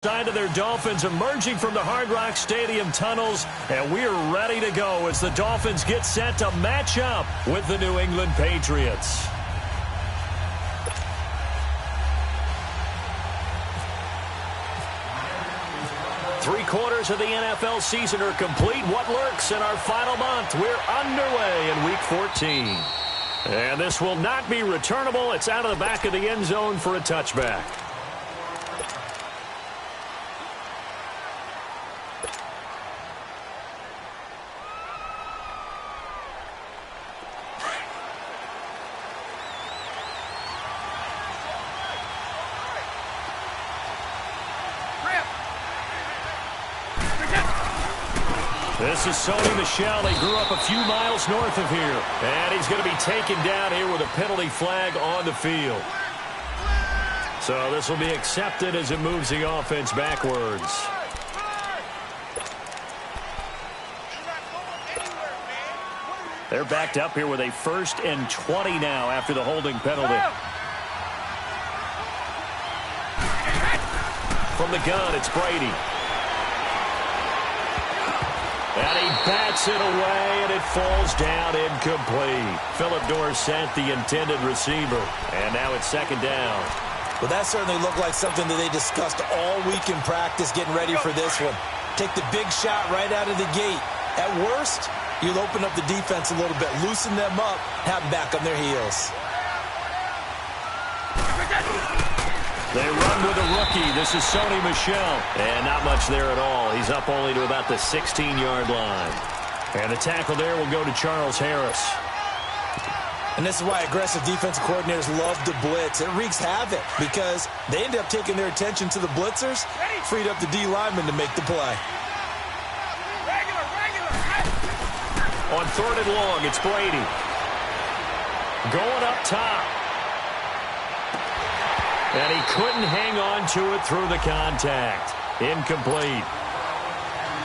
Side of their Dolphins emerging from the Hard Rock Stadium tunnels, and we're ready to go as the Dolphins get set to match up with the New England Patriots. Three-quarters of the NFL season are complete. What lurks in our final month? We're underway in Week 14. And this will not be returnable. It's out of the back of the end zone for a touchback. This is Sony Michel. He grew up a few miles north of here. And he's going to be taken down here with a penalty flag on the field. So this will be accepted as it moves the offense backwards. They're backed up here with a 1st and 20 now after the holding penalty. From the gun, it's Brady. And he bats it away, and it falls down incomplete. Philip Dorsett, the intended receiver. And now it's 2nd down. Well, that certainly looked like something that they discussed all week in practice, getting ready for this one. Take the big shot right out of the gate. At worst, you'll open up the defense a little bit, loosen them up, have them back on their heels. They run with a rookie. This is Sony Michel. And not much there at all. He's up only to about the 16-yard line. And the tackle there will go to Charles Harris. And this is why aggressive defensive coordinators love to blitz. It wreaks havoc because they end up taking their attention to the blitzers, freed up the D lineman to make the play. On 3rd and long, it's Brady. Going up top. And he couldn't hang on to it through the contact. Incomplete.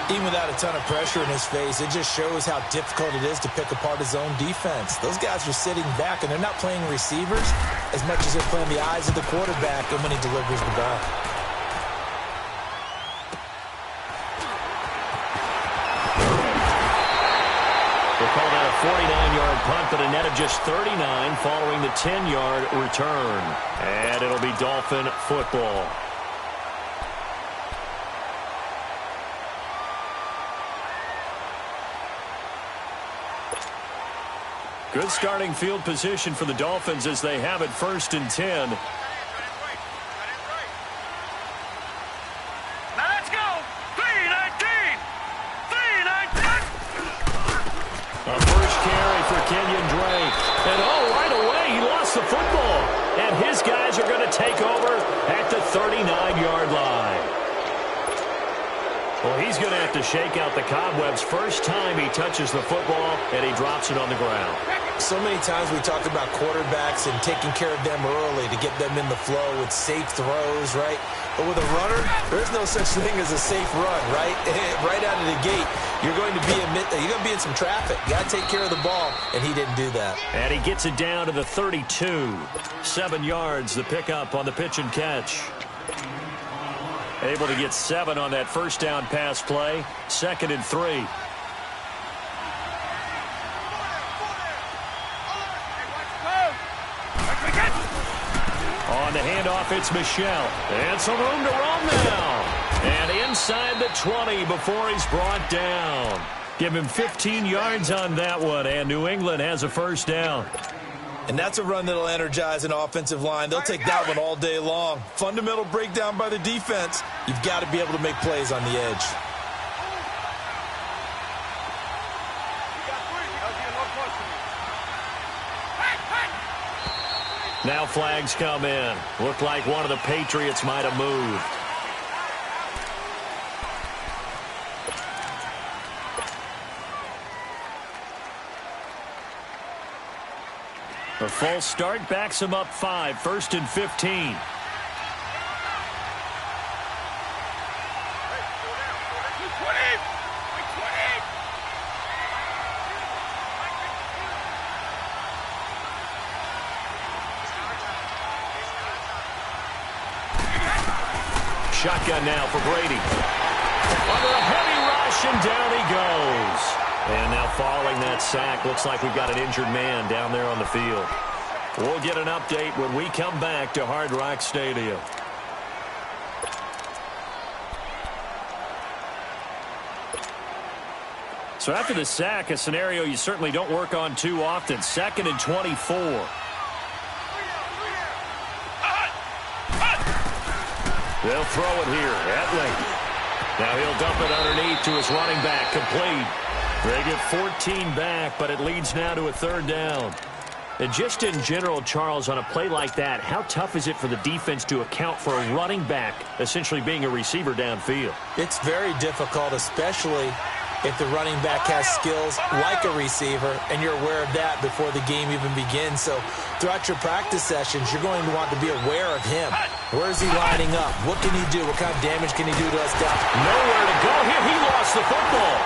Even without a ton of pressure in his face, it just shows how difficult it is to pick apart his own defense. Those guys are sitting back, and they're not playing receivers as much as they're playing the eyes of the quarterback and when he delivers the ball. They called out a 49-yard punt, but a net of just 39 following the 10-yard return. And it'll be Dolphin football. Good starting field position for the Dolphins as they have it 1st and 10. Now let's go! 3-19! 3-19! A first carry for Kenyon Drake. And right away he lost the football. And his guys are going to take over at the 39-yard line. Well, he's going to have to shake out the cobwebs first time he touches the football, and he drops it on the ground. So many times we talk about quarterbacks and taking care of them early to get them in the flow with safe throws, right? But with a runner, there's no such thing as a safe run, right? Right out of the gate, you're going to be in some traffic. You got to take care of the ball, and he didn't do that. And he gets it down to the 32. 7 yards, the pickup on the pitch and catch. Able to get 7 on that first down pass play. 2nd and 3. On the handoff, it's Michel. And some room to roam now. And inside the 20 before he's brought down. Give him 15 yards on that one, and New England has a first down. And that's a run that'll energize an offensive line. They'll take that one all day long. Fundamental breakdown by the defense. You've got to be able to make plays on the edge. Now flags come in. Looked like one of the Patriots might have moved. A false start backs him up 5. 1st and 15. shotgun now for Brady. Under a heavy rush, and down he goes. And now following that sack, looks like we've got an injured man down there on the field. We'll get an update when we come back to Hard Rock Stadium. So after the sack, a scenario you certainly don't work on too often. 2nd and 24. They'll throw it here. Etling. Now he'll dump it underneath to his running back. Complete. They get 14 back, but it leads now to a 3rd down. And just in general, Charles, on a play like that, how tough is it for the defense to account for a running back essentially being a receiver downfield? It's very difficult, especially if the running back has skills like a receiver, and you're aware of that before the game even begins. So throughout your practice sessions, you're going to want to be aware of him. Where is he lining up? What can he do? What kind of damage can he do to us down? Nowhere to go here. He lost the football.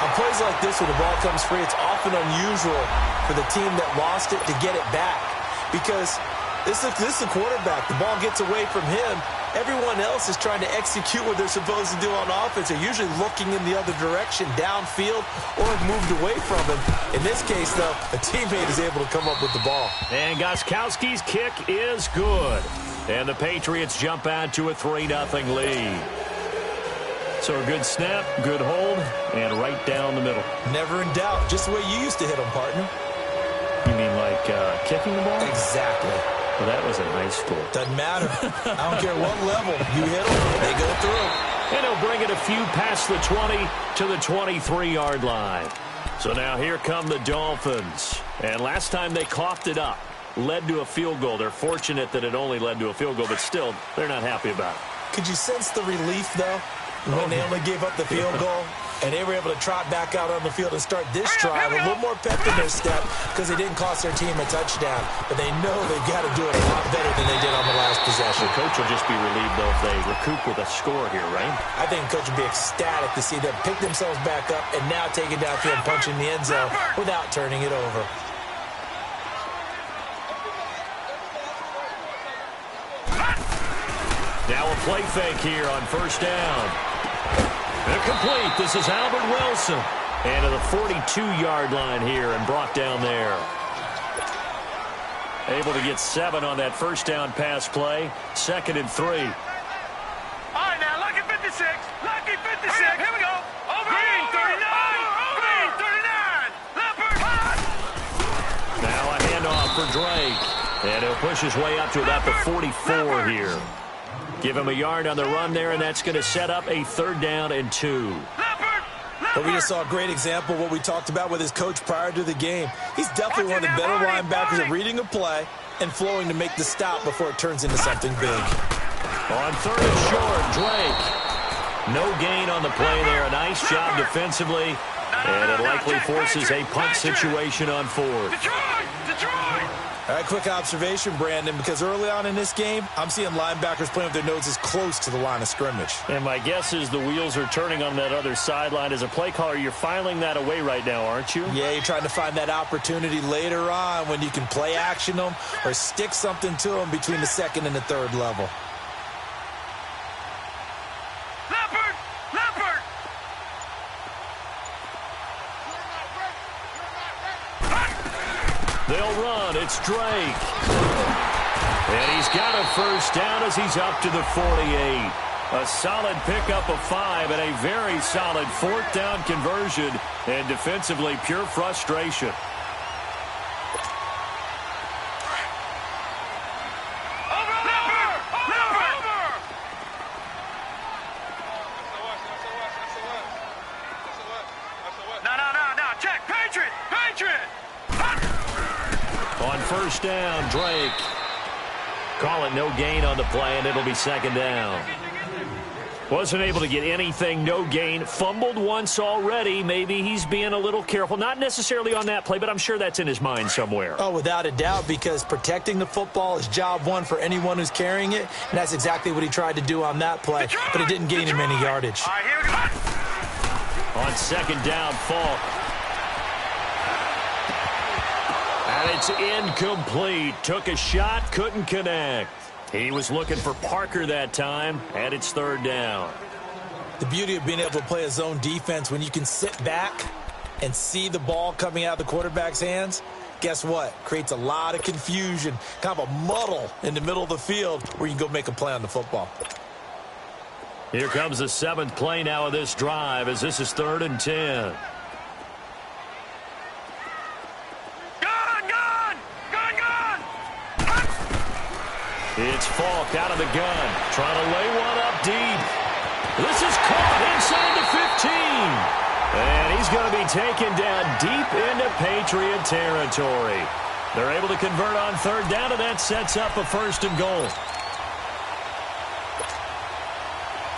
On plays like this, when the ball comes free, it's often unusual for the team that lost it to get it back, because this is the quarterback. The ball gets away from him. Everyone else is trying to execute what they're supposed to do on offense. They're usually looking in the other direction, downfield, or have moved away from him. In this case, though, a teammate is able to come up with the ball. And Gostkowski's kick is good. And the Patriots jump out to a 3-0 lead. So a good snap, good hold, and right down the middle. Never in doubt. Just the way you used to hit them, partner. You mean like kicking the ball? Exactly. Well, that was in high school. Doesn't matter. I don't care what level. You hit them, they go through. And he'll bring it a few past the 20 to the 23-yard line. So now here come the Dolphins. And last time they coughed it up, led to a field goal. They're fortunate that it only led to a field goal, but still, they're not happy about it. Could you sense the relief, though, when they only gave up the field goal? And they were able to trot back out on the field and start this drive a little more pep in their step, because they didn't cost their team a touchdown. But they know they've got to do it a lot better than they did on the last possession. The coach will just be relieved, though, if they recoup with a score here, right? I think the coach will be ecstatic to see them pick themselves back up and now take it downfield and punch in the end zone without turning it over. Now a play fake here on 1st down. Incomplete. This is Albert Wilson. And to the 42-yard line here and brought down there. Able to get 7 on that 1st down pass play. 2nd and 3. All right, now, lucky 56. Lucky 56. Here we go. Over. Green 39. Green 39. Leopard. Now a handoff for Drake. And he'll push his way up to about the 44 here. Give him a yard on the run there, and that's going to set up a 3rd down and 2. But we just saw a great example of what we talked about with his coach prior to the game. He's definitely one of the better linebackers at reading a play and flowing to make the stop before it turns into something big. On 3rd and short, Drake. No gain on the play there. A nice job defensively, and it likely forces a punt situation on 4th. Detroit! All right, quick observation, Brandon, because early on in this game, I'm seeing linebackers playing with their noses close to the line of scrimmage. And my guess is the wheels are turning on that other sideline. As a play caller, you're filing that away right now, aren't you? Yeah, you're trying to find that opportunity later on when you can play action them or stick something to them between the 2nd and the 3rd level. Leopard! They'll run. It's Drake. And he's got a 1st down as he's up to the 48. A solid pickup of 5 and a very solid 4th down conversion. And defensively, pure frustration. No. Check. Patriot! On 1st down, Drake. Call it no gain on the play, and it'll be 2nd down. Wasn't able to get anything, no gain. Fumbled once already. Maybe he's being a little careful. Not necessarily on that play, but I'm sure that's in his mind somewhere. Oh, without a doubt, because protecting the football is job one for anyone who's carrying it, and that's exactly what he tried to do on that play, but it didn't gain him any yardage. All right, here we go. On 2nd down, Falk. And it's incomplete. Took a shot, couldn't connect. He was looking for Parker that time, and it's third down. The beauty of being able to play a zone defense when you can sit back and see the ball coming out of the quarterback's hands, guess what? Creates a lot of confusion, kind of a muddle in the middle of the field where you can go make a play on the football. Here comes the 7th play now of this drive as this is 3rd and 10. It's Falk out of the gun, trying to lay one up deep. This is caught inside the 15. And he's going to be taken down deep into Patriot territory. They're able to convert on 3rd down, and that sets up a 1st and goal.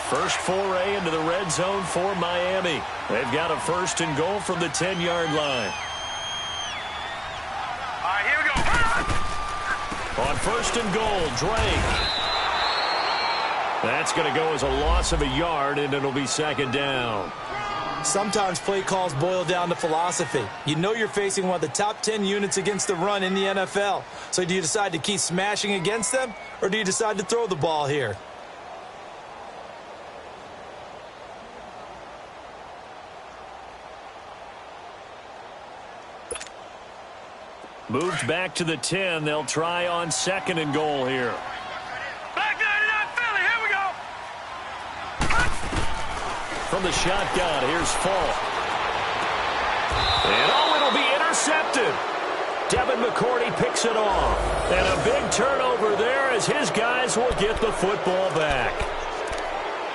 First foray into the red zone for Miami. They've got a 1st and goal from the 10-yard line. All right, here we go. On 1st and goal, Drake. That's going to go as a loss of a yard, and it'll be 2nd down. Sometimes play calls boil down to philosophy. You know you're facing one of the top 10 units against the run in the NFL. So do you decide to keep smashing against them, or do you decide to throw the ball here? Moved back to the 10. They'll try on 2nd and goal here. Back 99 Philly, here we go. From the shotgun, here's Falk. And it'll be intercepted. Devin McCourty picks it off. And a big turnover there as his guys will get the football back.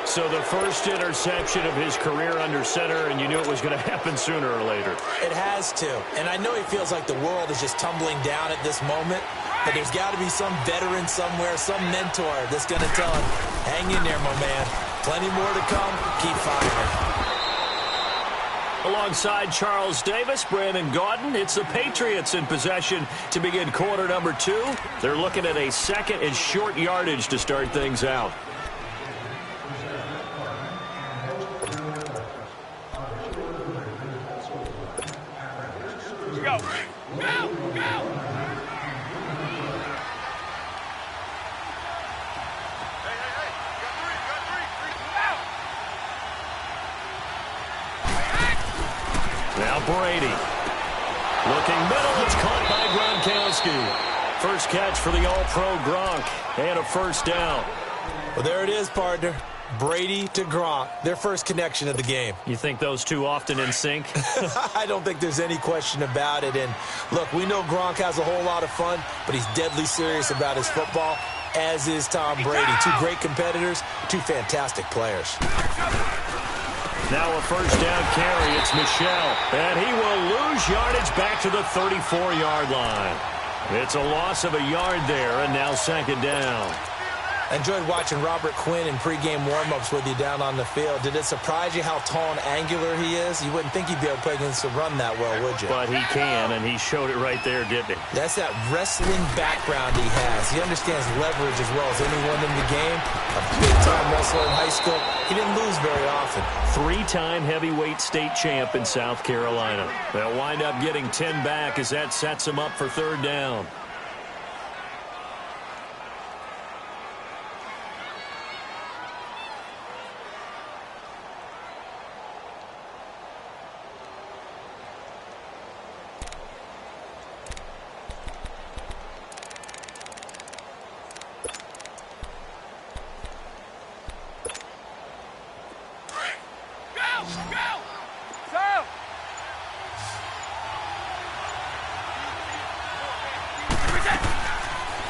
So the first interception of his career under center, and you knew it was going to happen sooner or later. It has to. And I know he feels like the world is just tumbling down at this moment, but there's got to be some veteran somewhere, some mentor that's going to tell him, hang in there, my man. Plenty more to come. Keep firing. Alongside Charles Davis, Brandon Gaudin, it's the Patriots in possession to begin quarter number 2. They're looking at a 2nd and short yardage to start things out. Go. Go. Go. Now Brady. Looking middle. It's caught by Gronkowski. First catch for the All-Pro Gronk. And a 1st down. Well, there it is, partner. Brady to Gronk, their first connection of the game. You think those two often in sync? I don't think there's any question about it. And look, we know Gronk has a whole lot of fun, but he's deadly serious about his football, as is Tom Brady. Two great competitors, two fantastic players. Now a 1st down carry. It's Michel. And he will lose yardage back to the 34-yard line. It's a loss of a yard there, and now 2nd down. I enjoyed watching Robert Quinn in pregame warm-ups with you down on the field. Did it surprise you how tall and angular he is? You wouldn't think he'd be able to play against the run that well, would you? But he can, and he showed it right there, didn't he? That's that wrestling background he has. He understands leverage as well as anyone in the game. A big-time wrestler in high school. He didn't lose very often. 3-time heavyweight state champ in South Carolina. They'll wind up getting 10 back as that sets him up for 3rd down.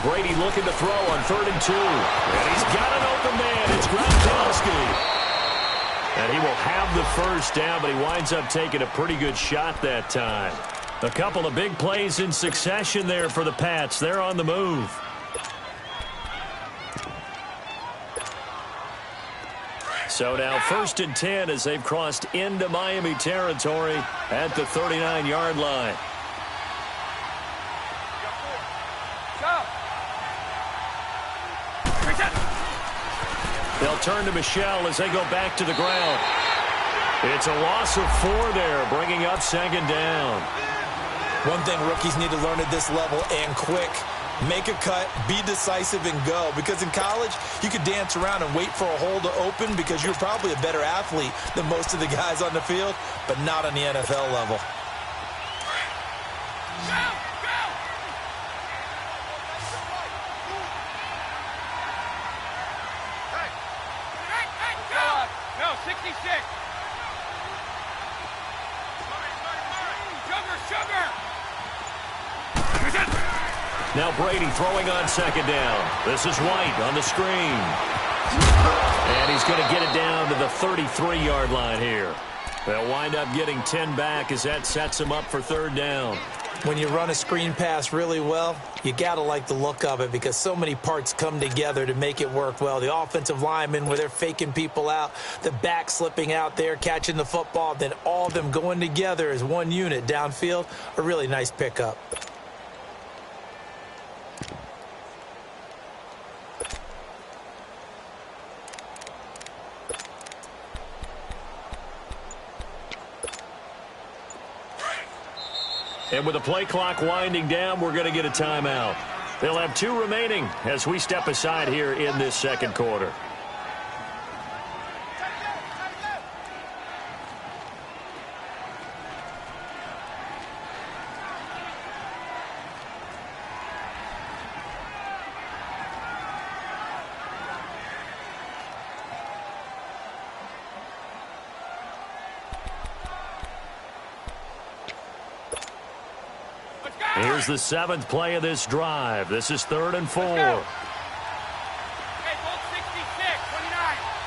Brady looking to throw on 3rd and 2. And he's got an open man. It's Gronkowski. And he will have the 1st down, but he winds up taking a pretty good shot that time. A couple of big plays in succession there for the Pats. They're on the move. So now 1st and 10 as they've crossed into Miami territory at the 39-yard line. They'll turn to Michel as they go back to the ground. It's a loss of 4 there, bringing up 2nd down. One thing rookies need to learn at this level and quick, Make a cut, be decisive, and go. Because in college, you could dance around and wait for a hole to open because you're probably a better athlete than most of the guys on the field, but not on the NFL level. No, 66. Sugar. Now Brady throwing on second down. This is White on the screen. And he's going to get it down to the 33-yard line here. They'll wind up getting 10 back as that sets him up for third down. When you run a screen pass really well, you got to like the look of it because so many parts come together to make it work well. The offensive linemen, where they're faking people out, the back slipping out there, catching the football, then all of them going together as one unit downfield, a really nice pickup. And with the play clock winding down, we're going to get a timeout. They'll have 2 remaining as we step aside here in this second quarter. Here's the 7th play of this drive. This is 3rd and 4. Okay, bolt 66, 29.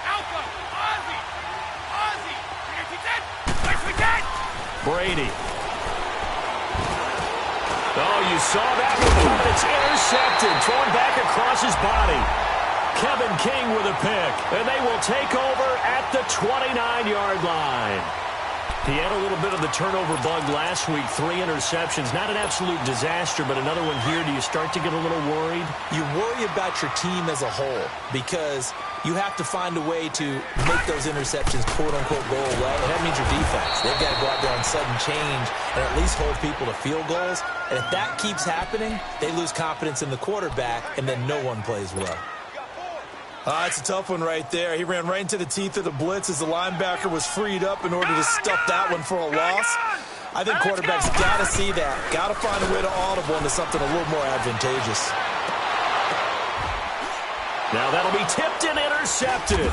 Alpha, Ozzie. Brady. Oh, you saw that one. It's intercepted. Thrown back across his body. Kevin King with a pick. And they will take over at the 29-yard line. He had a little bit of the turnover bug last week, 3 interceptions. Not an absolute disaster, but another one here. Do you start to get a little worried? You worry about your team as a whole because you have to find a way to make those interceptions, quote-unquote, go away. And that means your defense. They've got to go out there on sudden change and at least hold people to field goals. And if that keeps happening, they lose confidence in the quarterback, and then no one plays well. It's a tough one right there. He ran right into the teeth of the blitz as the linebacker was freed up in order to stuff that one for a loss. I think quarterbacks got to see that. Got to find a way to audible into something a little more advantageous. Now that'll be tipped and intercepted.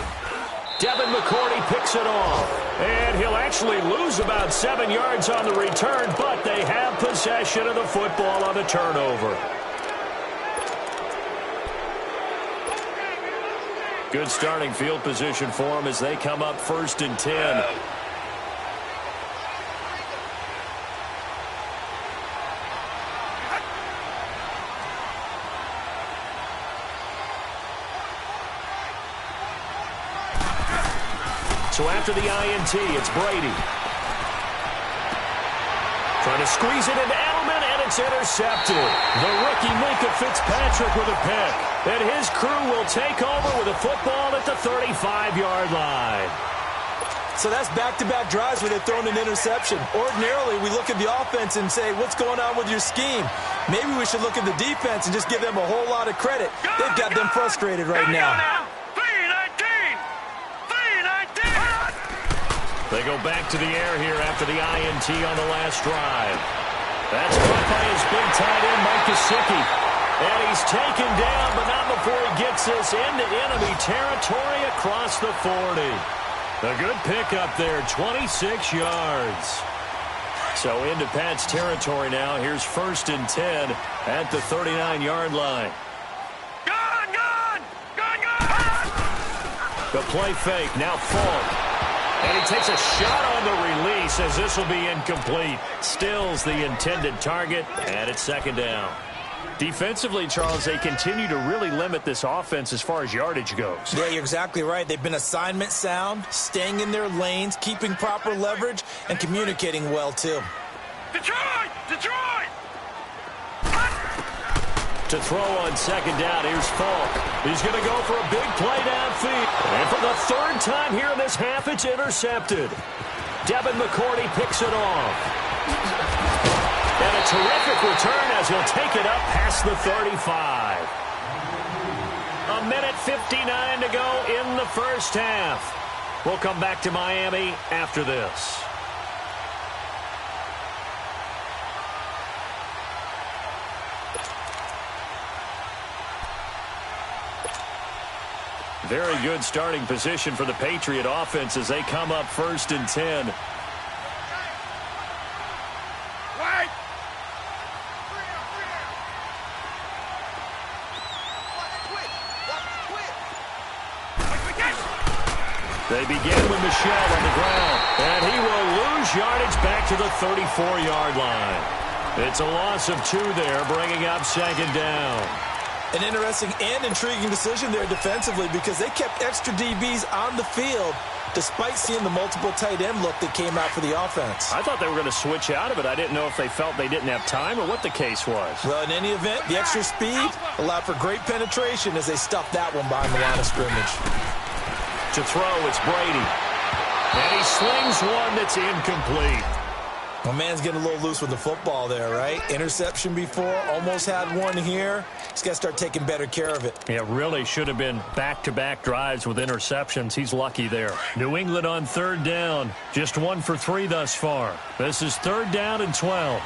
Devin McCourty picks it off. And he'll actually lose about 7 yards on the return, but they have possession of the football on the turnover. Good starting field position for them as they come up 1st and 10. So after the INT, it's Brady. Trying to squeeze it into Edelman, and it's intercepted. The rookie Minkah Fitzpatrick with a pick. And his crew will take over with a football at the 35-yard line. So that's back-to-back drives where they've thrown an interception. Ordinarily, we look at the offense and say, what's going on with your scheme? Maybe we should look at the defense and just give them a whole lot of credit. They've got them frustrated right now. 3-19. They go back to the air here after the INT on the last drive. That's caught by his big tight end, Mike Gesicki. And he's taken down, but not before he gets this into enemy territory across the 40. A good pickup there, 26 yards. So into Pat's territory now. Here's 1st and 10 at the 39-yard line. Gone! The play fake, now Falk. And he takes a shot on the release as this will be incomplete. Stills the intended target, and it's 2nd down. Defensively, Charles, they continue to really limit this offense as far as yardage goes. Yeah, you're exactly right. They've been assignment sound, staying in their lanes, keeping proper leverage, and communicating well, too. Detroit! To throw on 2nd down, here's Falk. He's going to go for a big play downfield. And for the 3rd time here in this half, it's intercepted. Devin McCourty picks it off. And And a terrific return as he'll take it up past the 35. A minute 59 to go in the first half. We'll come back to Miami after this. Very good starting position for the Patriot offense as they come up 1st and 10. They begin with Michel on the ground, and he will lose yardage back to the 34-yard line. It's a loss of 2 there, bringing up 2nd down. An interesting and intriguing decision there defensively because they kept extra DBs on the field despite seeing the multiple tight end look that came out for the offense. I thought they were going to switch out of it. I didn't know if they felt they didn't have time or what the case was. Well, in any event, the extra speed allowed for great penetration as they stuffed that one behind the line of scrimmage. To throw, it's Brady. And he slings one that's incomplete. Well, man's getting a little loose with the football there, right? Interception before, almost had one here. He's got to start taking better care of it. Yeah, really should have been back-to-back drives with interceptions. He's lucky there. New England on 3rd down. Just 1 for 3 thus far. This is 3rd down and 12.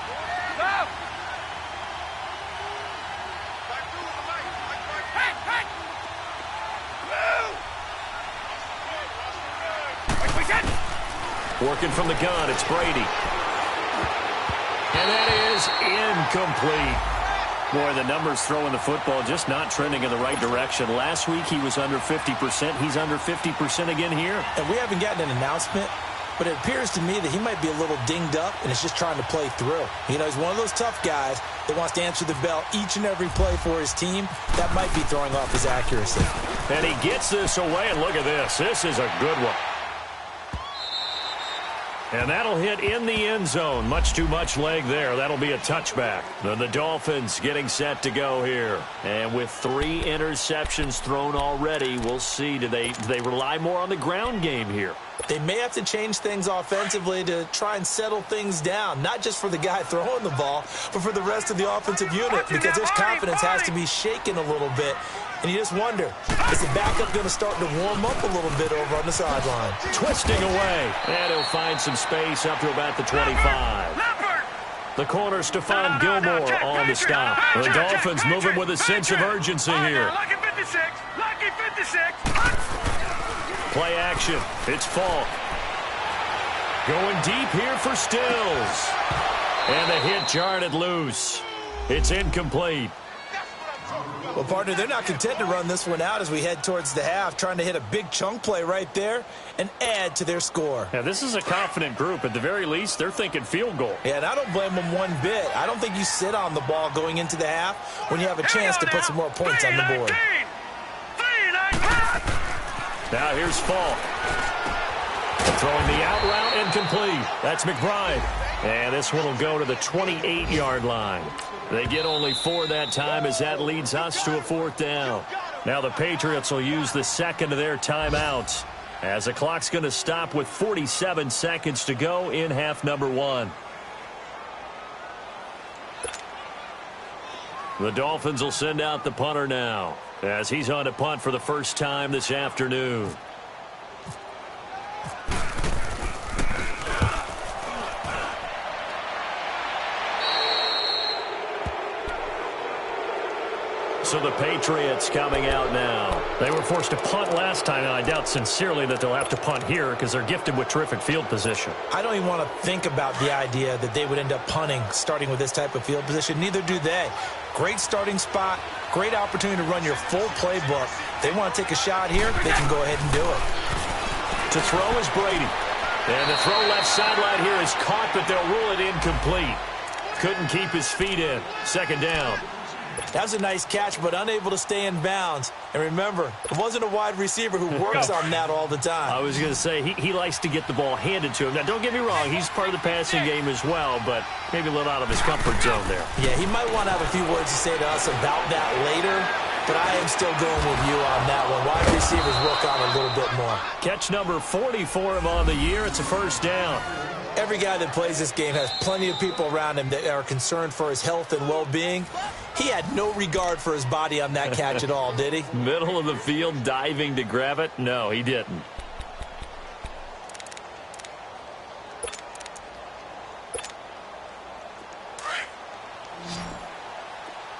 Working from the gun, it's Brady. And that is incomplete. Boy, the numbers throwing the football just not trending in the right direction. Last week he was under 50%. He's under 50% again here. And we haven't gotten an announcement, but it appears to me that he might be a little dinged up and is just trying to play through. You know, he's one of those tough guys that wants to answer the bell each and every play for his team. That might be throwing off his accuracy. And he gets this away, and look at this. This is a good one. And that'll hit in the end zone. Much too much leg there. That'll be a touchback. The Dolphins getting set to go here. And with 3 interceptions thrown already, we'll see. Do they rely more on the ground game here? They may have to change things offensively to try and settle things down, not just for the guy throwing the ball, but for the rest of the offensive unit, because his confidence has to be shaken a little bit. And you just wonder, is the backup going to start to warm up a little bit over on the sideline? Twisting away, and he'll find some space up to about the 25. The corner, Stephon Gilmore on the stop. The Dolphins moving with a sense of urgency here. Lucky 56. Lucky 56. Play action. It's Falk. Going deep here for Stills. And the hit jarred it loose. It's incomplete. Well, partner, they're not content to run this one out as we head towards the half, trying to hit a big chunk play right there and add to their score. Yeah, this is a confident group. At the very least, they're thinking field goal. Yeah, and I don't blame them one bit. I don't think you sit on the ball going into the half when you have a chance to put some more points on the board. Now here's Falk. Throwing the out route incomplete. That's McBride. And this one will go to the 28-yard line. They get only 4 that time as that leads us to a 4th down. Now the Patriots will use the second of their timeouts as the clock's going to stop with 47 seconds to go in half number 1. The Dolphins will send out the punter now as he's on to punt for the first time this afternoon. So the Patriots coming out now. They were forced to punt last time, and I doubt sincerely that they'll have to punt here because they're gifted with terrific field position. I don't even want to think about the idea that they would end up punting starting with this type of field position. Neither do they. Great starting spot, great opportunity to run your full playbook. They want to take a shot here, they can go ahead and do it. To throw is Brady. And the throw left sideline here is caught, but they'll rule it incomplete. Couldn't keep his feet in. 2nd down. That was a nice catch, but unable to stay in bounds. And remember, it wasn't a wide receiver who works on that all the time. I was going to say, he likes to get the ball handed to him. Now, don't get me wrong, he's part of the passing game as well, but maybe a little out of his comfort zone there. Yeah, he might want to have a few words to say to us about that later. but I am still going with you on that one. Wide receivers work on a little bit more. Catch number 40 for him on the year. It's a first down. Every guy that plays this game has plenty of people around him that are concerned for his health and well-being. He had no regard for his body on that catch at all, did he? Middle of the field, diving to grab it? No, he didn't.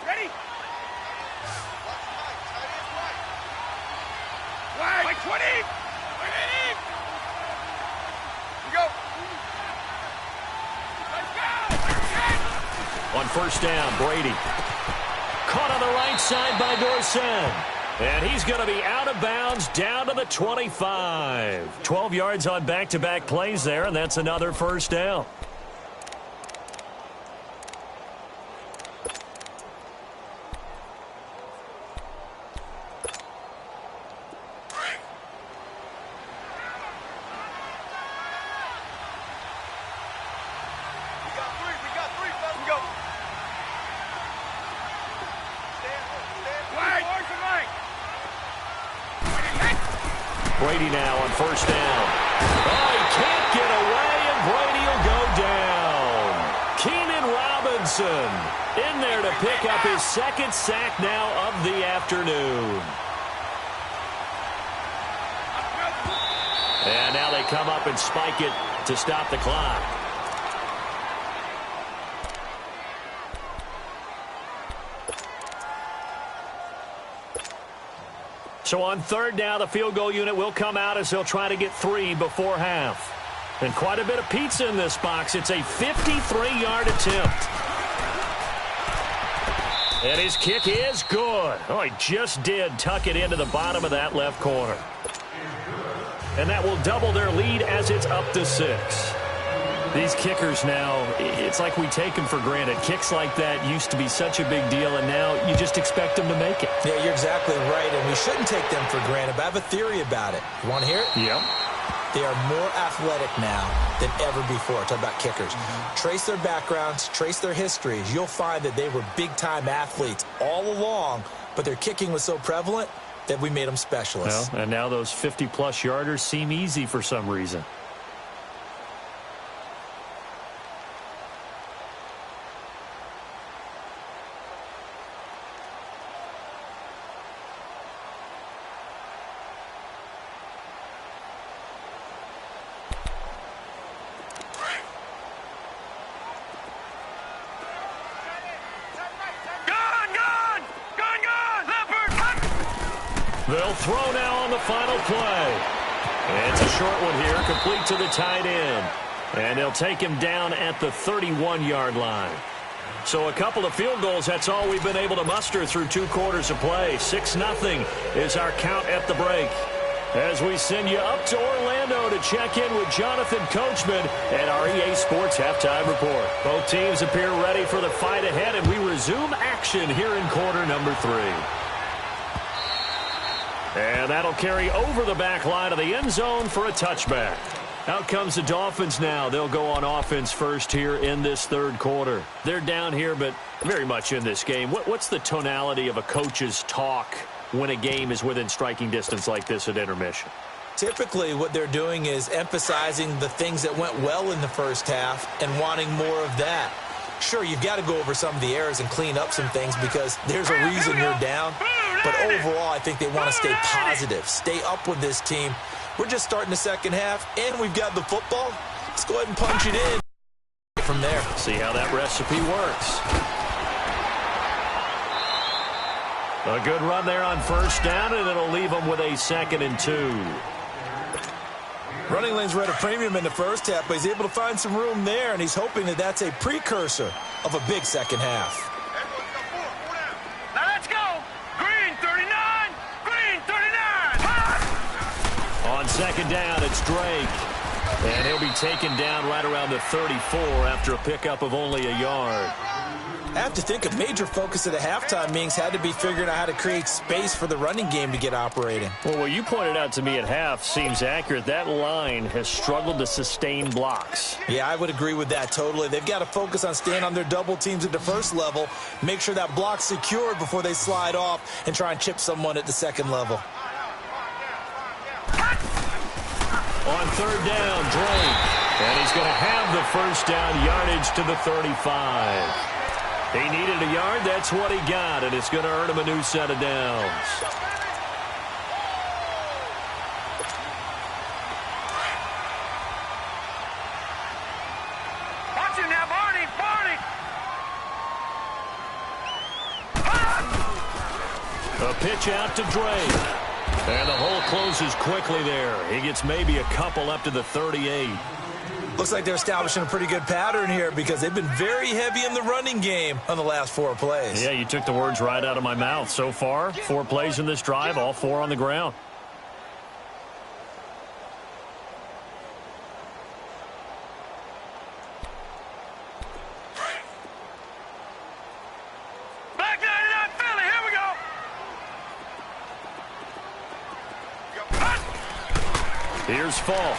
Ready? Wide 20. Go. On first down, Brady. Caught on the right side by Dorsett. And he's going to be out of bounds down to the 25. 12 yards on back-to-back plays there, and that's another first down. Brady now on first down. Oh, he can't get away, and Brady will go down. Keenan Robinson in there to pick up his second sack now of the afternoon. And now they come up and spike it to stop the clock. So on third down, the field goal unit will come out as they'll try to get 3 before half. And quite a bit of pizza in this box. It's a 53-yard attempt. And his kick is good. Oh, he just did tuck it into the bottom of that left corner. And that will double their lead as it's up to 6. These kickers now, it's like we take them for granted. Kicks like that used to be such a big deal, and now you just expect them to make it. Yeah, you're exactly right, and we shouldn't take them for granted, but I have a theory about it. You want to hear it? Yep. They are more athletic now than ever before. Talk about kickers. Trace their backgrounds, trace their histories. You'll find that they were big-time athletes all along, but their kicking was so prevalent that we made them specialists. Well, and now those 50-plus yarders seem easy for some reason. They'll throw now on the final play. And it's a short one here, complete to the tight end. And they'll take him down at the 31-yard line. So a couple of field goals, that's all we've been able to muster through 2 quarters of play. 6-0 is our count at the break. As we send you up to Orlando to check in with Jonathan Coachman and our EA Sports Halftime Report. Both teams appear ready for the fight ahead, and we resume action here in quarter number 3. And that'll carry over the back line of the end zone for a touchback. Out comes the Dolphins now. They'll go on offense first here in this third quarter. They're down here, but very much in this game. What's the tonality of a coach's talk when a game is within striking distance like this at intermission? Typically, what they're doing is emphasizing the things that went well in the first half and wanting more of that. Sure, you've got to go over some of the errors and clean up some things because there's a reason you're down. But overall, I think they want to stay positive, stay up with this team. We're just starting the second half, and we've got the football. Let's go ahead and punch it in from there. See how that recipe works. A good run there on first down, and it'll leave them with a 2nd and 2. Running lanes were at a premium in the first half, but he's able to find some room there, and he's hoping that that's a precursor of a big second half. Now let's go. Green 39. Green 39. On second down, it's Drake. And he'll be taken down right around the 34 after a pickup of only a yard. I have to think a major focus of the halftime meetings had to be figuring out how to create space for the running game to get operating. Well, what you pointed out to me at half seems accurate. That line has struggled to sustain blocks. Yeah, I would agree with that totally. They've got to focus on staying on their double teams at the first level, make sure that block's secured before they slide off and try and chip someone at the second level. On third down, Drake. And he's going to have the first down yardage to the 35. He needed a yard. That's what he got, and it's going to earn him a new set of downs. Watch him now, Barney! A pitch out to Drake. And the hole closes quickly there. He gets maybe a couple up to the 38. Looks like they're establishing a pretty good pattern here because they've been very heavy in the running game on the last 4 plays. Yeah, you took the words right out of my mouth. So far, 4 plays in this drive, all 4 on the ground. Back 99 Philly, here we go! Here's Falk.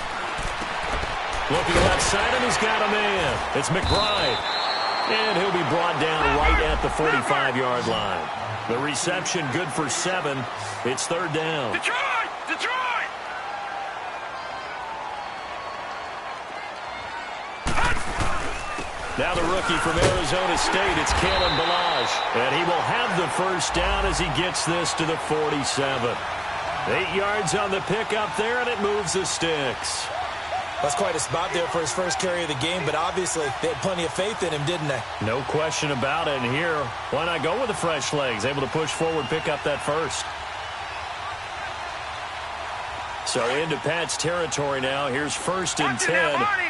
Looking left side, and he's got a man. It's McBride. And he'll be brought down right at the 45-yard line. The reception good for 7. It's third down. Detroit! Now the rookie from Arizona State, it's Kalen Ballage. And he will have the first down as he gets this to the 47. 8 yards on the pickup there, and it moves the sticks. That's quite a spot there for his first carry of the game, but obviously they had plenty of faith in him, didn't they? No question about it. And here, why not go with the fresh legs? Able to push forward, pick up that first. So into Pat's territory now. Here's first and 10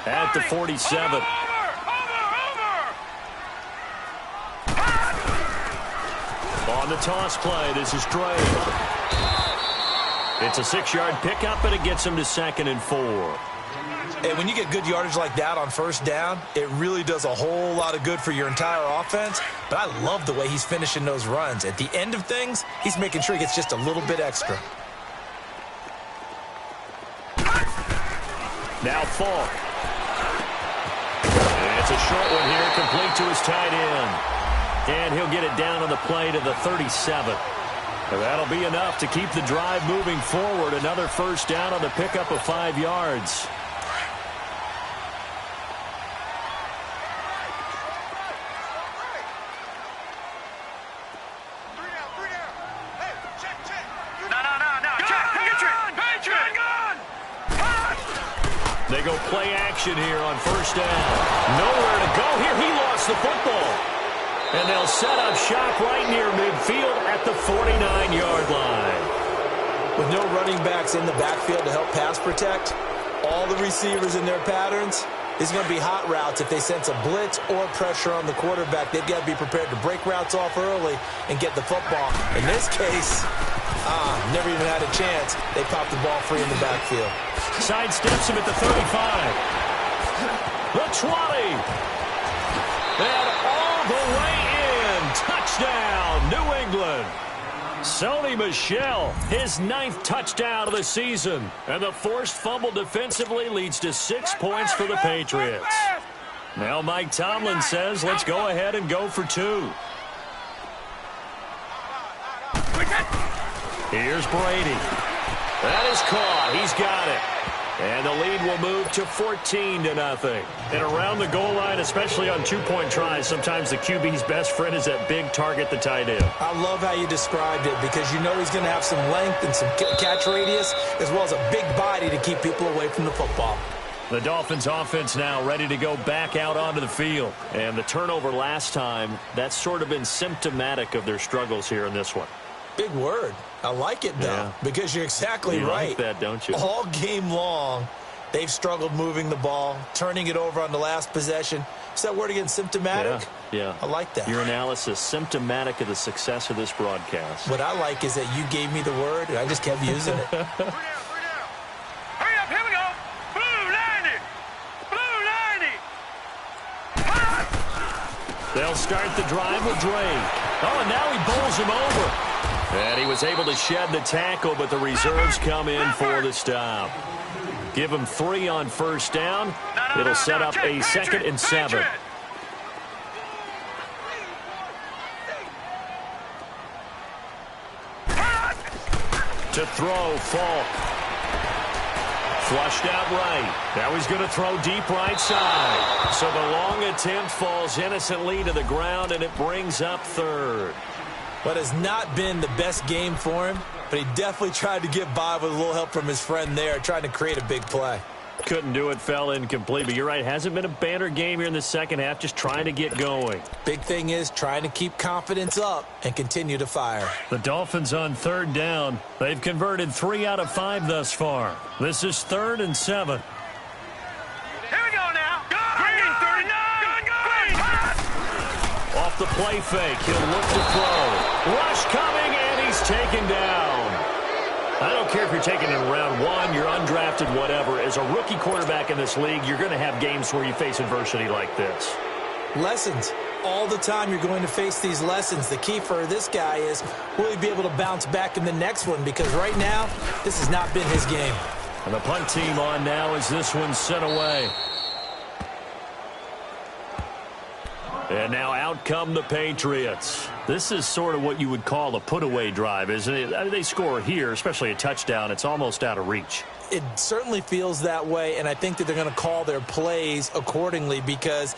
at the 47. On the toss play, this is Drake. It's a 6-yard pickup, and it gets him to 2nd and 4. And when you get good yardage like that on first down, it really does a whole lot of good for your entire offense. But I love the way he's finishing those runs. At the end of things, he's making sure he gets just a little bit extra. Now Falk. And it's a short one here, complete to his tight end. And he'll get it down on the play to the 37. And that'll be enough to keep the drive moving forward. Another first down on the pickup of 5 yards. They go play action here on first down. Nowhere to go here. He lost the football. And they'll set up shop right near midfield at the 49-yard line. With no running backs in the backfield to help pass protect, all the receivers in their patterns, it's going to be hot routes if they sense a blitz or pressure on the quarterback. They've got to be prepared to break routes off early and get the football. In this case, never even had a chance. They popped the ball free in the backfield. Sidesteps him at the 35. The 20. And all the way in. Touchdown, New England. Sony Michel, his 9th touchdown of the season. And the forced fumble defensively leads to 6 points for the Patriots. Now Mike Tomlin says, let's go ahead and go for 2. Here's Brady. That is caught. He's got it. And the lead will move to 14-0. And around the goal line, especially on 2-point tries, sometimes the QB's best friend is that big target, the tight end. I love how you described it because you know he's going to have some length and some catch radius as well as a big body to keep people away from the football. The Dolphins offense now ready to go back out onto the field. And the turnover last time, that's sort of been symptomatic of their struggles here in this one. Big word. I like it, though, because you're exactly right. You like that, don't you? All game long, they've struggled moving the ball, turning it over on the last possession. Is that word again, symptomatic? Yeah. I like that. Your analysis, symptomatic of the success of this broadcast. What I like is that you gave me the word, and I just kept using it. Hurry up, here we go. Blue 90. Blue 90. The They'll start the drive with Drake. Oh, and now he bowls him over. And he was able to shed the tackle, but the reserves come in for the stop. Give him 3 on first down. It'll set up a 2nd and 7. To throw, Falk. Flushed out right. Now he's going to throw deep right side. So the long attempt falls innocently to the ground, and it brings up 3rd. What has not been the best game for him, but he definitely tried to get by with a little help from his friend there, trying to create a big play. Couldn't do it, fell incomplete, but you're right. Hasn't been a banner game here in the second half, just trying to get going. Big thing is trying to keep confidence up and continue to fire. The Dolphins on 3rd down. They've converted 3 out of 5 thus far. This is 3rd and 7. Here we go now. Green 39. Green. Off the play fake, he'll look to throw. Rush coming, and he's taken down. I don't care if you're taking it in round 1, you're undrafted, whatever. As a rookie quarterback in this league, you're going to have games where you face adversity like this. Lessons. All the time you're going to face these lessons. The key for this guy is, will he be able to bounce back in the next one? Because right now, this has not been his game. And the punt team on now as this one's sent away. And now out come the Patriots. This is sort of what you would call a put-away drive, isn't it? I mean, they score here, especially a touchdown. It's almost out of reach. It certainly feels that way, and I think that they're going to call their plays accordingly, because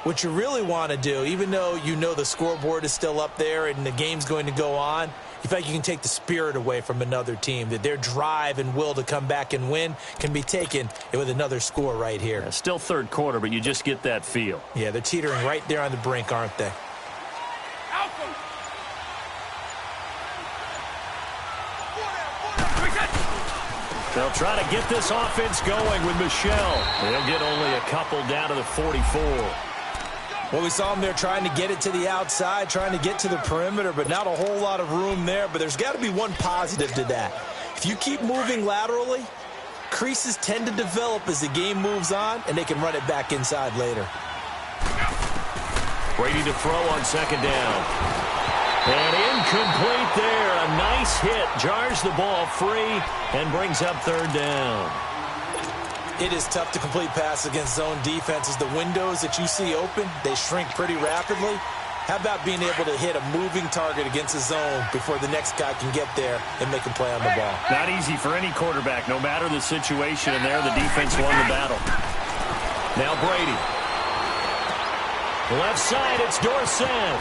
what you really want to do, even though you know the scoreboard is still up there and the game's going to go on, you feel like you can take the spirit away from another team, that their drive and will to come back and win can be taken with another score right here. Yeah, still 3rd quarter, but you just get that feel. Yeah, they're teetering right there on the brink, aren't they? They'll try to get this offense going with Michelle. They'll get only a couple down to the 44. Well, we saw him there trying to get it to the outside, trying to get to the perimeter, but not a whole lot of room there. But there's got to be one positive to that. If you keep moving laterally, creases tend to develop as the game moves on, and they can run it back inside later. Brady to throw on 2nd down. And incomplete there. A nice hit. Jars the ball free and brings up 3rd down. It is tough to complete pass against zone defenses. The windows that you see open, they shrink pretty rapidly. How about being able to hit a moving target against a zone before the next guy can get there and make a play on the ball? Not easy for any quarterback, no matter the situation, and there the defense won the battle. Now Brady. Left side, it's Dorsett.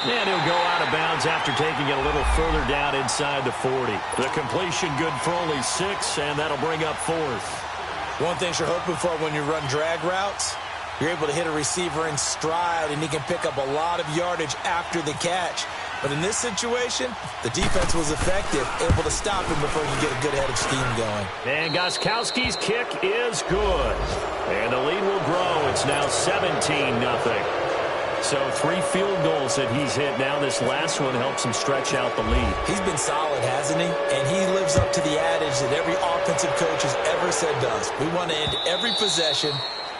And he'll go out of bounds after taking it a little further down inside the 40. The completion good for only 6, and that'll bring up 4th. One thing you're hoping for when you run drag routes, you're able to hit a receiver in stride, and he can pick up a lot of yardage after the catch. But in this situation, the defense was effective, able to stop him before he could get a good head of steam going. And Gostkowski's kick is good. And the lead will grow. It's now 17-0. So 3 field goals that he's hit now. This last one helps him stretch out the lead. He's been solid, hasn't he? And he lives up to the adage that every offensive coach has ever said to us. We want to end every possession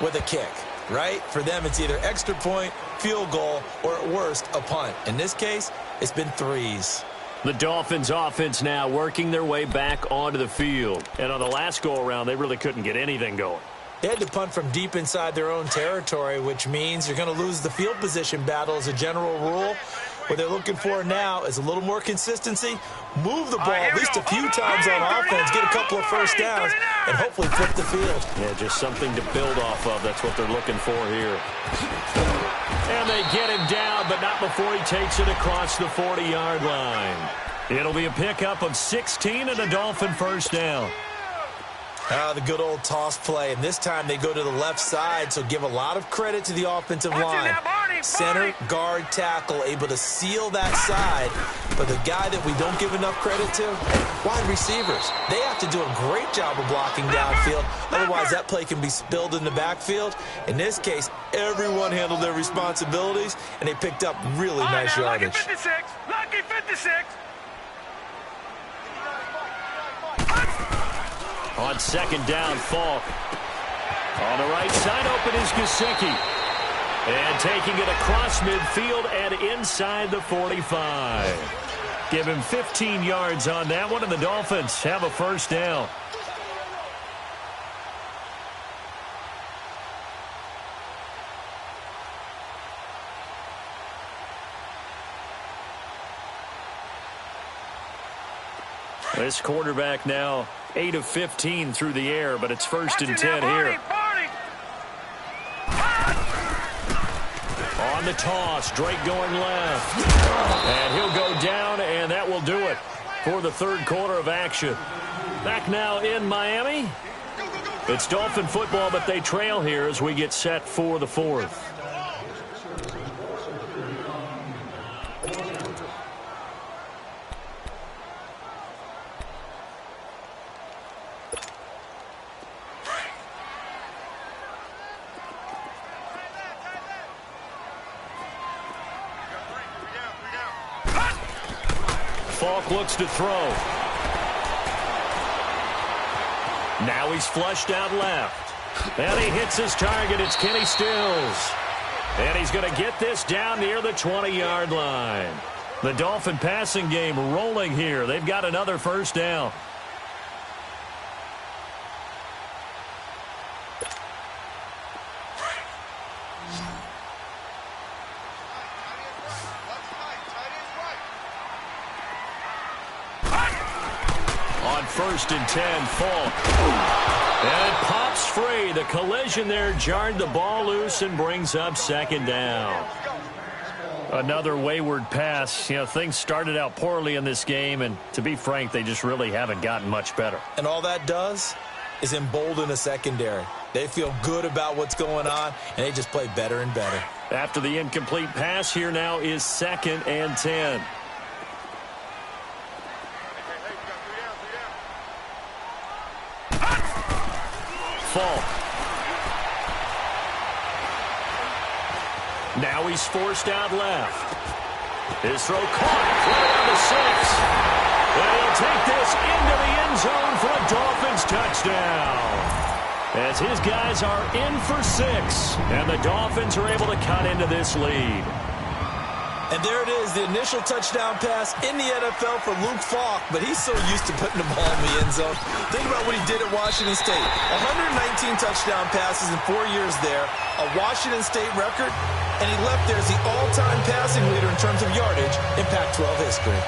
with a kick, right? For them, it's either extra point, field goal, or at worst, a punt. In this case, it's been 3s. The Dolphins offense now working their way back onto the field. And on the last go-around, they really couldn't get anything going. They had to punt from deep inside their own territory, which means you're going to lose the field position battle as a general rule. What they're looking for now is a little more consistency, move the ball at least a few times on offense, get a couple of first downs, and hopefully flip the field. Yeah, just something to build off of. That's what they're looking for here. And they get him down, but not before he takes it across the 40-yard line. It'll be a pickup of 16 and a Dolphin first down. The good old toss play, and this time they go to the left side, so give a lot of credit to the offensive line. Center, guard, tackle, able to seal that side, but the guy that we don't give enough credit to, wide receivers. They have to do a great job of blocking downfield, otherwise that play can be spilled in the backfield. In this case, everyone handled their responsibilities, and they picked up really nice yardage. Lucky 56, lucky 56. On 2nd down, Falk. On the right side, open is Gesicki. And taking it across midfield and inside the 45. Give him 15 yards on that one, and the Dolphins have a first down. This quarterback now 8 of 15 through the air, but it's first and 10 here. On the toss, Drake going left. And he'll go down, and that will do it for the third quarter of action. Back now in Miami. It's Dolphin football, but they trail here as we get set for the fourth. Falk looks to throw. Now he's flushed out left. And he hits his target. It's Kenny Stills. And he's going to get this down near the 20-yard line. The Dolphin passing game rolling here. They've got another first down. First and 10, Falk. And it pops free. The collision there jarred the ball loose and brings up second down. Another wayward pass. You know, things started out poorly in this game, and to be frank, they just really haven't gotten much better. And all that does is embolden the secondary. They feel good about what's going on, and they just play better and better. After the incomplete pass, here now is second and 10. Falk. Now he's forced out left. His throw caught right on the 6. And he'll take this into the end zone for a Dolphins touchdown. As his guys are in for 6. And the Dolphins are able to cut into this lead. And there it is, the initial touchdown pass in the NFL for Luke Falk, but he's so used to putting the ball in the end zone. Think about what he did at Washington State. 119 touchdown passes in 4 years there, a Washington State record, and he left there as the all-time passing leader in terms of yardage in Pac-12 history.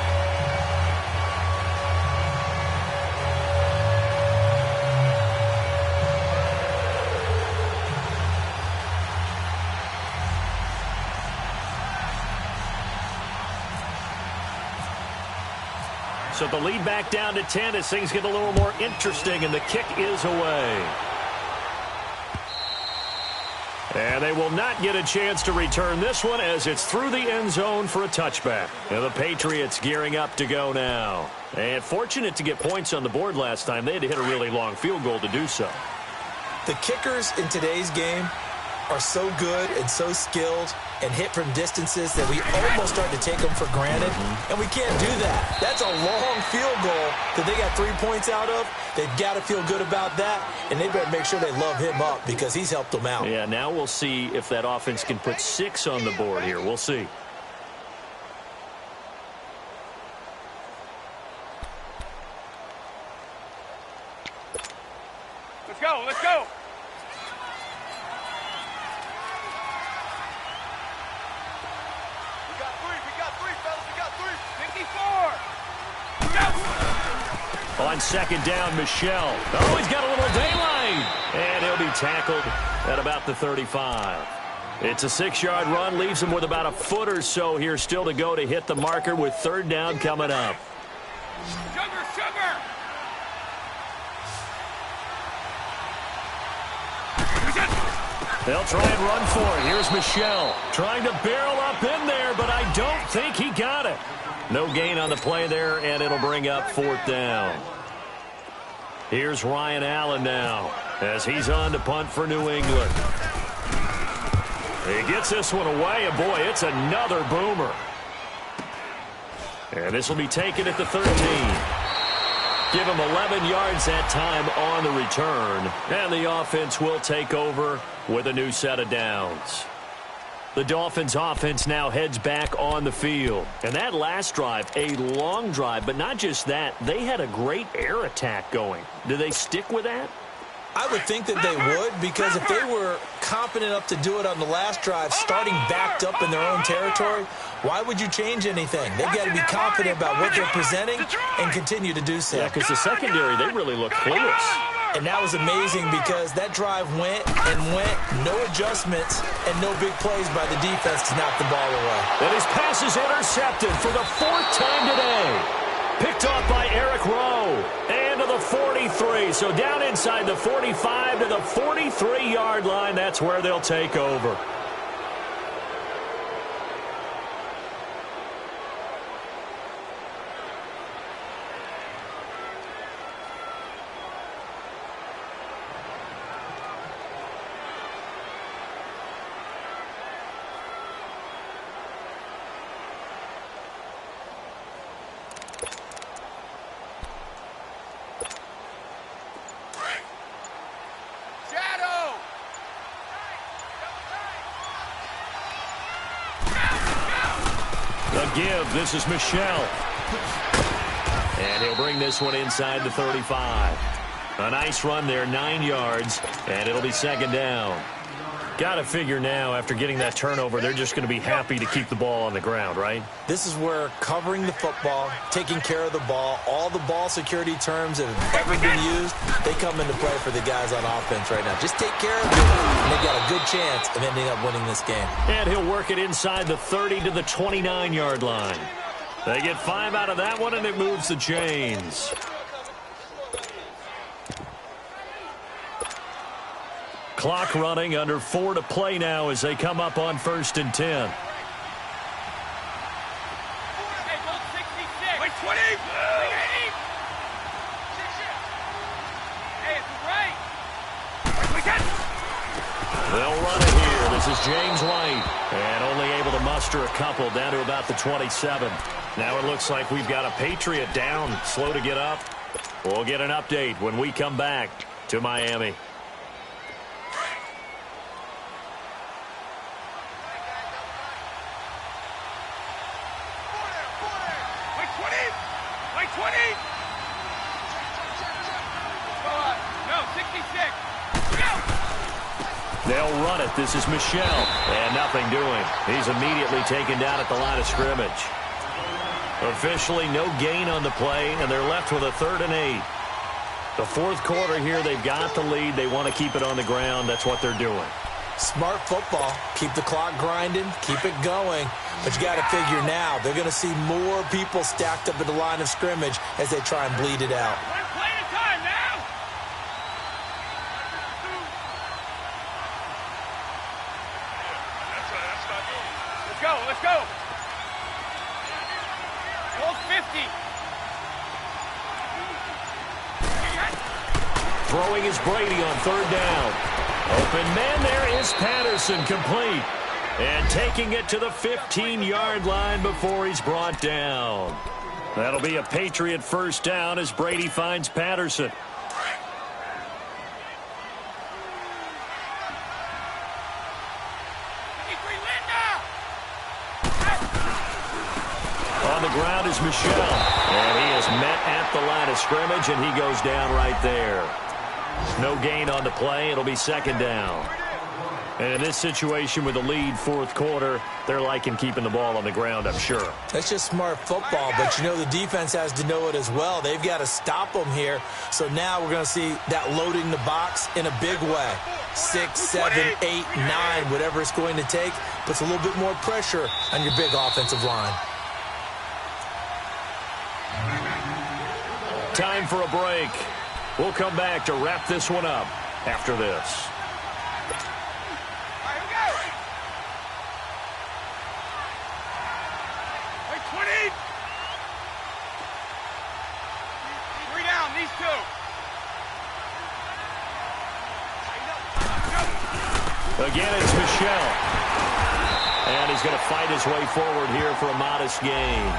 So the lead back down to 10 as things get a little more interesting, and the kick is away. And they will not get a chance to return this one as it's through the end zone for a touchback. And the Patriots gearing up to go now. And fortunate to get points on the board last time. They had to hit a really long field goal to do so. The kickers in today's game are so good and so skilled and hit from distances that we almost start to take them for granted, and we can't do that. That's a long field goal that they got 3 points out of. They've got to feel good about that, and they better make sure they love him up because he's helped them out. Yeah, now we'll see if that offense can put 6 on the board here. We'll see. Let's go, let's go. On second down, Michelle. Oh, he's got a little daylight. And he'll be tackled at about the 35. It's a 6-yard run, leaves him with about a foot or so here still to go to hit the marker with third down coming up. Sugar, sugar. They'll try and run for it. Here's Michelle trying to barrel up in there, but I don't think he got it. No gain on the play there, and it'll bring up fourth down. Here's Ryan Allen now as he's on to punt for New England. He gets this one away, and boy, it's another boomer. And this will be taken at the 13. Give him 11 yards that time on the return, and the offense will take over with a new set of downs. The Dolphins offense now heads back on the field. And that last drive, a long drive, but not just that. They had a great air attack going. Do they stick with that? I would think that they would, because if they were confident enough to do it on the last drive, starting backed up in their own territory, why would you change anything? They've got to be confident about what they're presenting and continue to do so. Yeah, because the secondary, they really look clueless. And that was amazing because that drive went and went, no adjustments, and no big plays by the defense to knock the ball away. And his pass is intercepted for the 4th time today. Picked off by Eric Rowe. And to the 43. So down inside the 45 to the 43-yard line. That's where they'll take over. Give. This is Michelle. And he'll bring this one inside the 35. A nice run there, 9 yards, and it'll be 2nd down. Got to figure now, after getting that turnover, they're just going to be happy to keep the ball on the ground, right? This is where covering the football, taking care of the ball, all the ball security terms that have ever been used, they come into play for the guys on offense right now. Just take care of it, and they've got a good chance of ending up winning this game. And he'll work it inside the 30 to the 29-yard line. They get 5 out of that one, and it moves the chains. Clock running, under 4 to play now as they come up on 1st and 10. They'll run it here. This is James White. And only able to muster a couple down to about the 27. Now it looks like we've got a Patriot down, slow to get up. We'll get an update when we come back to Miami. They'll run it. This is Michelle. And nothing doing. He's immediately taken down at the line of scrimmage. Officially no gain on the play, and they're left with a 3rd and 8. The 4th quarter here, they've got the lead. They want to keep it on the ground. That's what they're doing. Smart football. Keep the clock grinding. Keep it going. But you got to figure now, they're going to see more people stacked up at the line of scrimmage as they try and bleed it out. Let's go. Hold 50. Throwing is Brady on 3rd down. Open man there is Patterson, complete. And taking it to the 15-yard line before he's brought down. That'll be a Patriot 1st down as Brady finds Patterson. On the ground is Michelle. And he is met at the line of scrimmage, and he goes down right there. No gain on the play. It'll be 2nd down. And in this situation with the lead 4th quarter, they're liking keeping the ball on the ground, I'm sure. That's just smart football, but you know the defense has to know it as well. They've got to stop them here. So now we're going to see that loading the box in a big way. 6, 7, 8, 9, whatever it's going to take, puts a little bit more pressure on your big offensive line. Time for a break. We'll come back to wrap this one up after this. Again, it's Michelle. And he's going to fight his way forward here for a modest gain.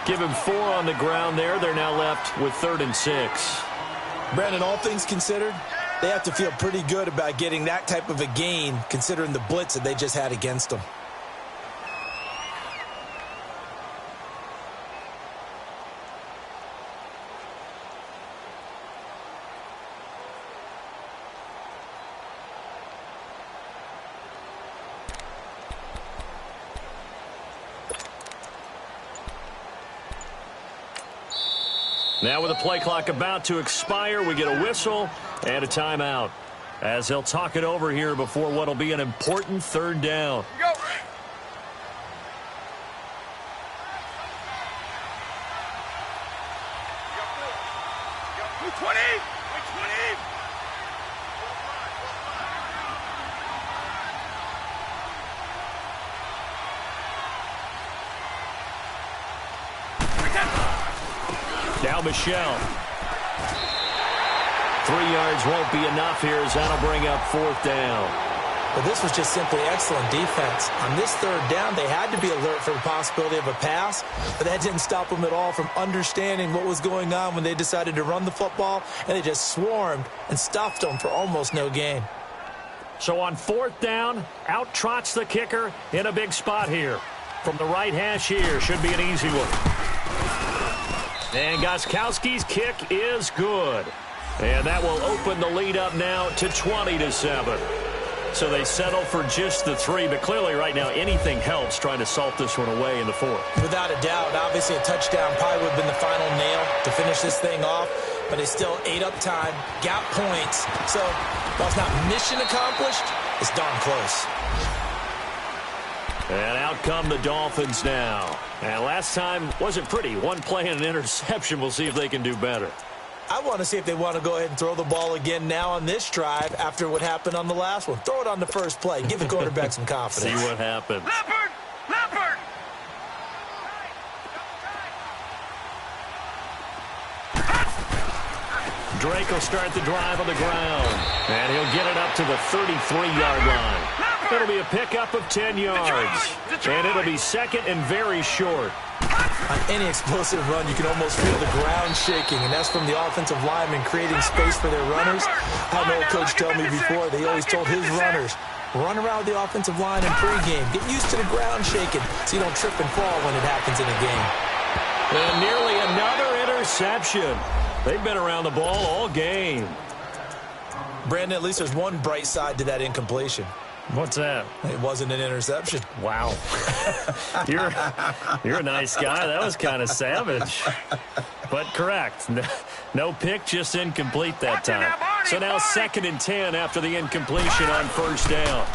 Give him 4 on the ground there. They're now left with 3rd and 6. Brandon, all things considered, They have to feel pretty good about getting that type of a gain, considering the blitz that they just had against them. Now with the play clock about to expire, we get a whistle and a timeout as they'll talk it over here before what will be an important third down. Go. 20. Now Michelle. 3 yards won't be enough here as that'll bring up fourth down. But this was just simply excellent defense. On this third down, they had to be alert for the possibility of a pass, but that didn't stop them at all from understanding what was going on when they decided to run the football, and they just swarmed and stuffed them for almost no gain. So on fourth down, out trots the kicker in a big spot here. From the right hash here, should be an easy one. And Gostkowski's kick is good. And that will open the lead up now to 20-7. So they settle for just the 3, but clearly right now anything helps trying to salt this one away in the fourth. Without a doubt, obviously a touchdown probably would have been the final nail to finish this thing off, but they still ate up time, got points. So while it's not mission accomplished, it's darn close. And out come the Dolphins now. And last time wasn't pretty. One play and an interception. We'll see if they can do better. I want to see if they want to go ahead and throw the ball again now on this drive after what happened on the last one. Throw it on the first play. Give the quarterback some confidence. See what happens. Leopard! Drake will start the drive on the ground. And he'll get it up to the 33-yard line. It'll be a pickup of 10 yards. And it'll be second and very short. On any explosive run, you can almost feel the ground shaking, and that's from the offensive linemen creating space for their runners. I had an old coach tell me before, they always told his runners, run around the offensive line in pregame. Get used to the ground shaking so you don't trip and fall when it happens in a game. And nearly another interception. They've been around the ball all game. Brandon, at least there's one bright side to that incompletion. What's that? It wasn't an interception. Wow. You're a nice guy. That was kind of savage. But correct. No pick, just incomplete that time. So now 2nd and 10 after the incompletion on first down.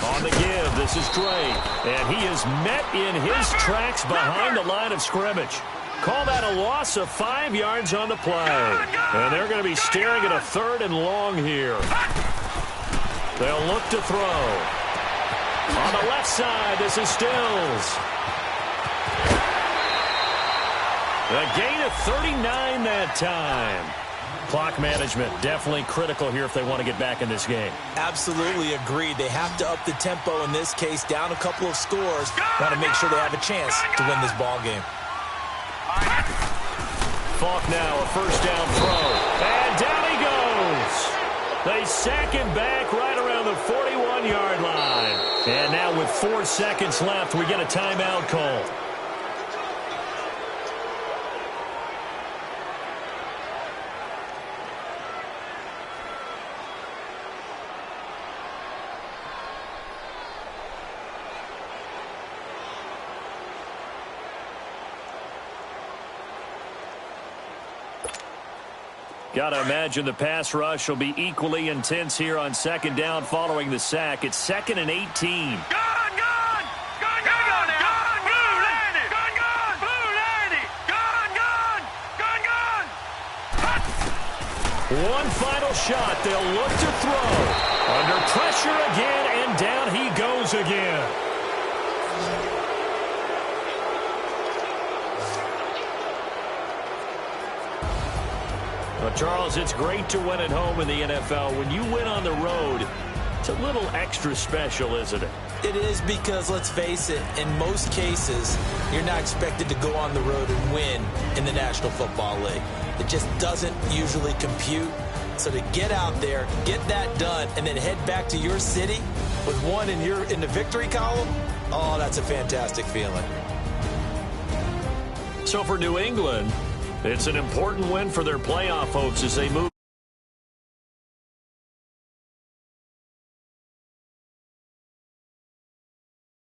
On the give, this is Drake. And he is met in his tracks behind the line of scrimmage. Call that a loss of 5 yards on the play. And they're going to be staring at a 3rd and long here. They'll look to throw. On the left side, this is Stills. A gain of 39 that time. Clock management definitely critical here if they want to get back in this game. Absolutely agreed. They have to up the tempo in this case, down a couple of scores. Want to make sure they have a chance to win this ball game. Falk now, a first down throw. And down he goes. They sack him back right around the 41-yard line. And now with 4 seconds left, we get a timeout call. Got to imagine the pass rush will be equally intense here on second down following the sack. It's 2nd and 18. Gone! Gone! Gone! Gone! Gone! Blue Landy! Gone! Gone! Blue Landy! Gone! Gone! Gone! Gone! One final shot. They'll look to throw. Under pressure again, and down he goes again. Well, Charles, it's great to win at home in the NFL. When you win on the road, it's a little extra special, isn't it? It is because, let's face it, in most cases, you're not expected to go on the road and win in the National Football League. It just doesn't usually compute. So to get out there, get that done, and then head back to your city with one in the victory column, oh, that's a fantastic feeling. So for New England, it's an important win for their playoff hopes as they move.